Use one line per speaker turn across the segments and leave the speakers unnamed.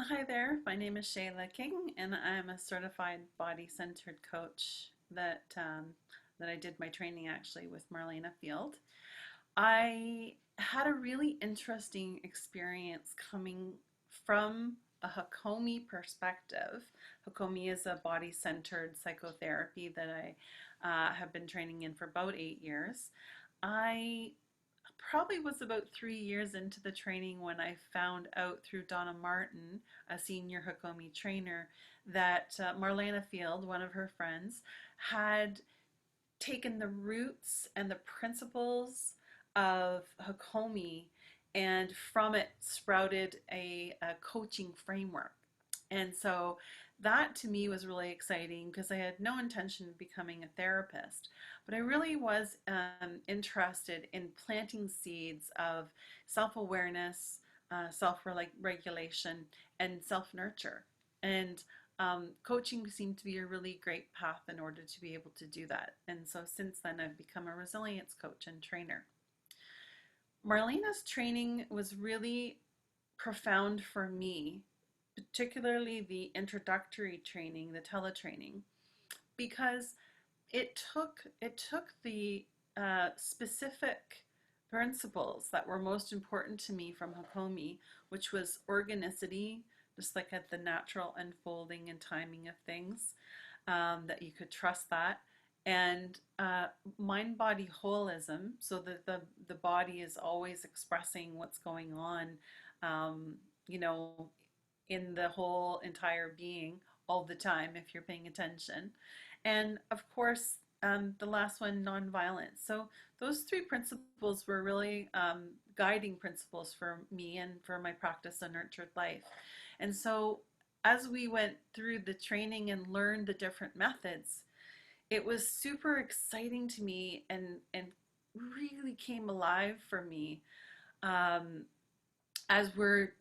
Hi there, my name is Shealagh King, and I'm a certified body-centered coach that I did my training actually with Marlena Field. I had a really interesting experience coming from a Hakomi perspective. Hakomi is a body-centered psychotherapy that I have been training in for about 8 years. I probably was about 3 years into the training when I found out through Donna Martin, a senior Hakomi trainer, that Marlena Field, one of her friends, had taken the roots and the principles of Hakomi and from it sprouted a coaching framework. And so that to me was really exciting because I had no intention of becoming a therapist, but I really was interested in planting seeds of self awareness, self regulation, and self nurture. And coaching seemed to be a really great path in order to be able to do that. And so since then, I've become a resilience coach and trainer. Marlena's training was really profound for me, particularly the introductory training, the teletraining, because it took the specific principles that were most important to me from Hakomi, which was organicity, just like at the natural unfolding and timing of things, that you could trust that, and mind body holism, so that the body is always expressing what's going on, um, you know, in the whole entire being all the time if you're paying attention. And of course, the last one, nonviolence. So those three principles were really guiding principles for me and for my practice of nurtured life. And so as we went through the training and learned the different methods, it was super exciting to me and really came alive for me, um, as we're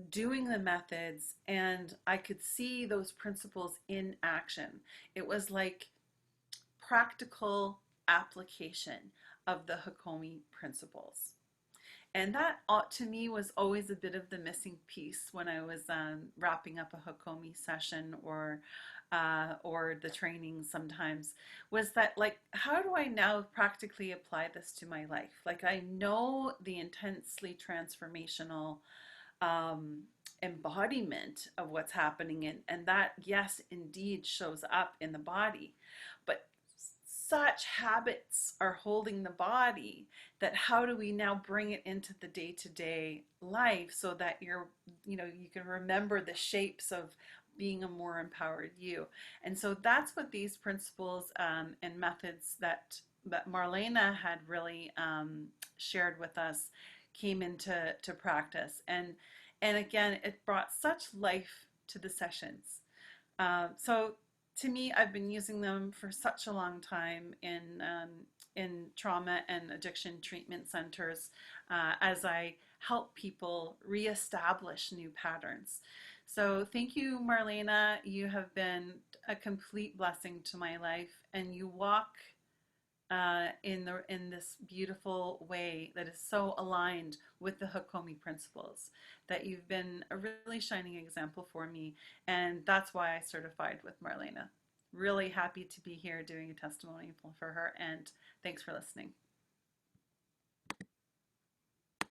doing the methods and I could see those principles in action. It was like practical application of the Hakomi principles. And that to me was always a bit of the missing piece when I was wrapping up a Hakomi session or the training sometimes, was that, like, how do I now practically apply this to my life? Like, I know the intensely transformational um, embodiment of what's happening, and that, yes, indeed shows up in the body, but such habits are holding the body that how do we now bring it into the day-to-day life so that you can remember the shapes of being a more empowered you. And so that's what these principles and methods that Marlena had really shared with us came into practice. And again, it brought such life to the sessions. So to me, I've been using them for such a long time in trauma and addiction treatment centers, as I help people reestablish new patterns. So thank you, Marlena. You have been a complete blessing to my life, and you walk in this beautiful way that is so aligned with the Hakomi principles, that you've been a really shining example for me, and that's why I certified with Marlena. Really happy to be here doing a testimonial for her, and thanks for listening.